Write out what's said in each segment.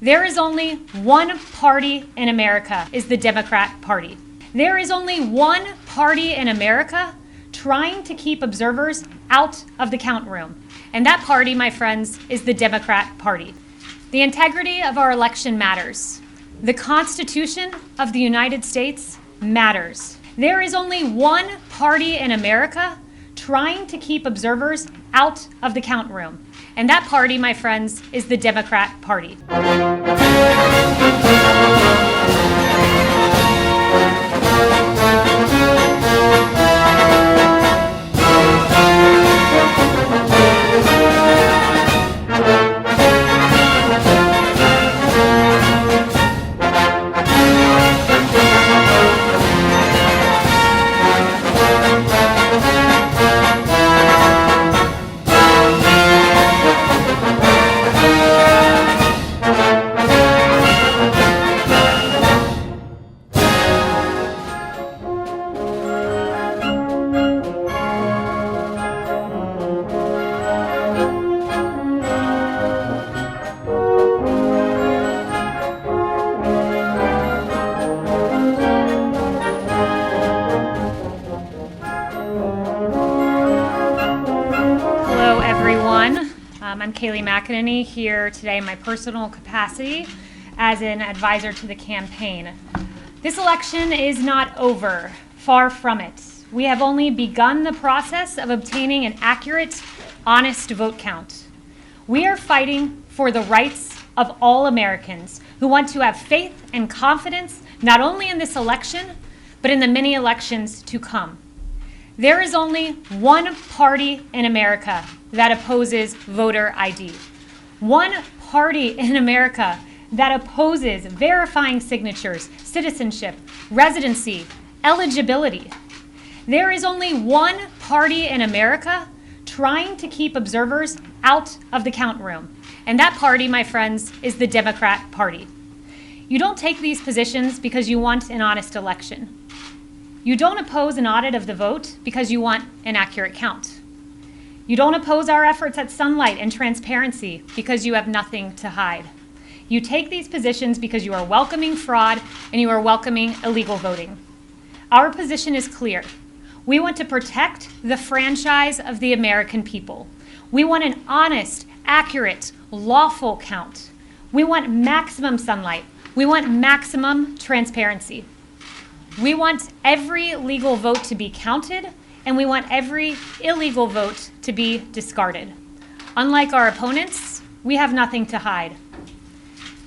There is only one party in America, is the Democrat Party. There is only one party in America trying to keep observers out of the count room. And that party, my friends, is the Democrat Party. The integrity of our election matters. The Constitution of the United States matters. There is only one party in America trying to keep observers out of the count room. And that party, my friends, is the Democrat Party. I'm Kayleigh McEnany here today in my personal capacity as an advisor to the campaign. This election is not over, far from it. We have only begun the process of obtaining an accurate, honest vote count. We are fighting for the rights of all Americans who want to have faith and confidence not only in this election, but in the many elections to come. There is only one party in America that opposes voter ID. One party in America that opposes verifying signatures, citizenship, residency, eligibility. There is only one party in America trying to keep observers out of the count room. And that party, my friends, is the Democrat Party. You don't take these positions because you want an honest election. You don't oppose an audit of the vote because you want an accurate count. You don't oppose our efforts at sunlight and transparency because you have nothing to hide. You take these positions because you are welcoming fraud and you are welcoming illegal voting. Our position is clear. We want to protect the franchise of the American people. We want an honest, accurate, lawful count. We want maximum sunlight. We want maximum transparency. We want every legal vote to be counted, and we want every illegal vote to be discarded. Unlike our opponents, we have nothing to hide.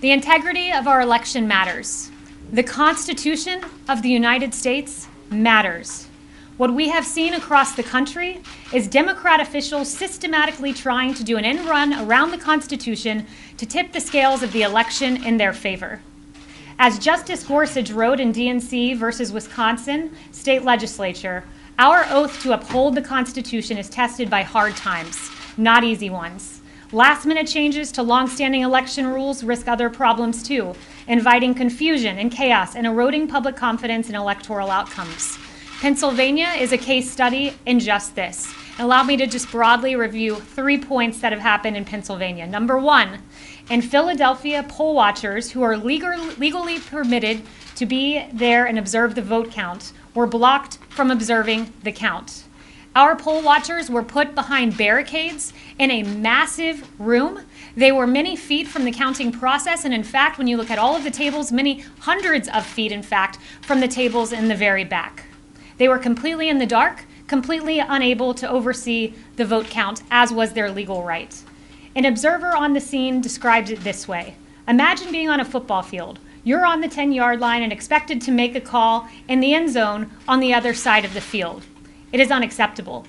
The integrity of our election matters. The Constitution of the United States matters. What we have seen across the country is Democrat officials systematically trying to do an end run around the Constitution to tip the scales of the election in their favor. As Justice Gorsuch wrote in DNC versus Wisconsin State Legislature, our oath to uphold the Constitution is tested by hard times, not easy ones. Last-minute changes to long-standing election rules risk other problems too, inviting confusion and chaos and eroding public confidence in electoral outcomes. Pennsylvania is a case study in just this. Allow me to just broadly review 3 points that have happened in Pennsylvania. Number one, in Philadelphia, poll watchers who are legally permitted to be there and observe the vote count were blocked from observing the count. Our poll watchers were put behind barricades in a massive room. They were many feet from the counting process, and in fact, when you look at all of the tables, many hundreds of feet, in fact, from the tables in the very back. They were completely in the dark, completely unable to oversee the vote count, as was their legal right. An observer on the scene described it this way. Imagine being on a football field. You're on the 10-yard line and expected to make a call in the end zone on the other side of the field. It is unacceptable.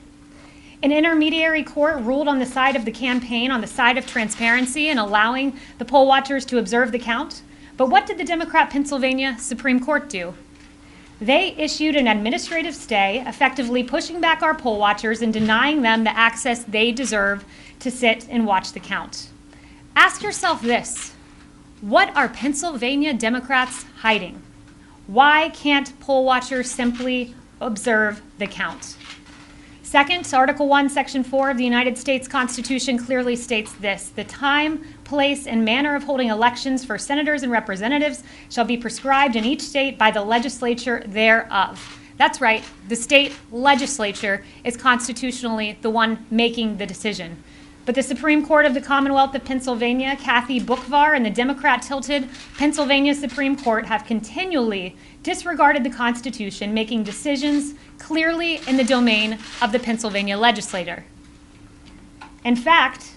An intermediary court ruled on the side of the campaign, on the side of transparency and allowing the poll watchers to observe the count. But what did the Democrat Pennsylvania Supreme Court do? They issued an administrative stay, effectively pushing back our poll watchers and denying them the access they deserve to sit and watch the count. Ask yourself this: what are Pennsylvania Democrats hiding? Why can't poll watchers simply observe the count? Second, Article 1, Section 4 of the United States Constitution clearly states this: the time, place, and manner of holding elections for senators and representatives shall be prescribed in each state by the legislature thereof. That's right, the state legislature is constitutionally the one making the decision. But the Supreme Court of the Commonwealth of Pennsylvania, Kathy Boockvar, and the Democrat-tilted Pennsylvania Supreme Court have continually disregarded the Constitution, making decisions clearly in the domain of the Pennsylvania legislator. In fact,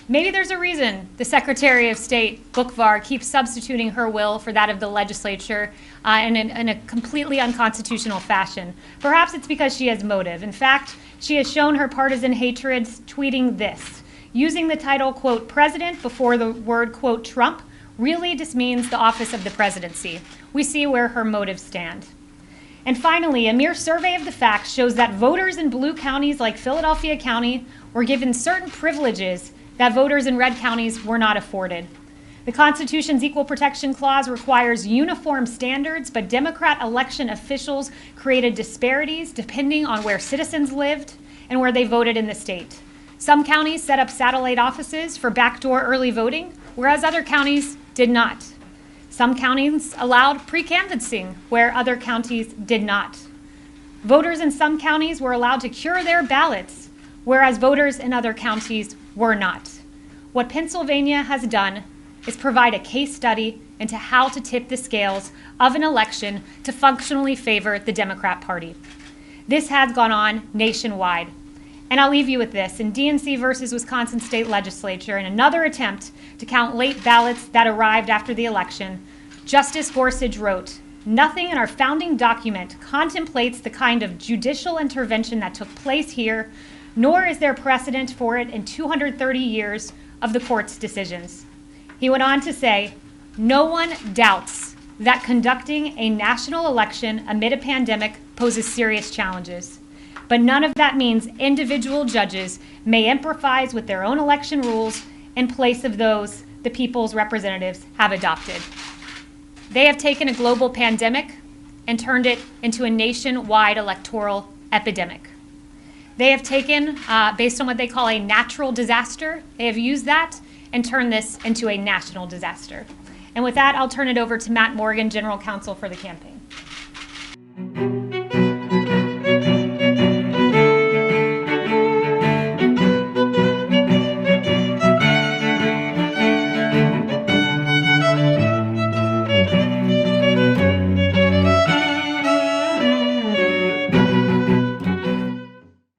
maybe there's a reason the Secretary of State, Boockvar, keeps substituting her will for that of the legislature in a completely unconstitutional fashion. Perhaps it's because she has motive. In fact, she has shown her partisan hatred tweeting this: using the title, quote, president before the word, quote, Trump really just means the office of the presidency. We see where her motives stand. And finally, a mere survey of the facts shows that voters in blue counties like Philadelphia County were given certain privileges that voters in red counties were not afforded. The Constitution's Equal Protection Clause requires uniform standards, but Democrat election officials created disparities depending on where citizens lived and where they voted in the state. Some counties set up satellite offices for backdoor early voting, whereas other counties did not. Some counties allowed pre-canvassing, where other counties did not. Voters in some counties were allowed to cure their ballots, whereas voters in other counties were not. What Pennsylvania has done is provide a case study into how to tip the scales of an election to functionally favor the Democrat Party. This has gone on nationwide. And I'll leave you with this. In DNC versus Wisconsin State Legislature, in another attempt to count late ballots that arrived after the election, Justice Gorsuch wrote, "Nothing in our founding document contemplates the kind of judicial intervention that took place here, nor is there precedent for it in 230 years of the court's decisions." He went on to say, "No one doubts that conducting a national election amid a pandemic poses serious challenges. But none of that means individual judges may improvise with their own election rules in place of those the people's representatives have adopted." They have taken a global pandemic and turned it into a nationwide electoral epidemic. They have taken, based on what they call a natural disaster, they have used that and turned this into a national disaster. And with that, I'll turn it over to Matt Morgan, General Counsel for the campaign.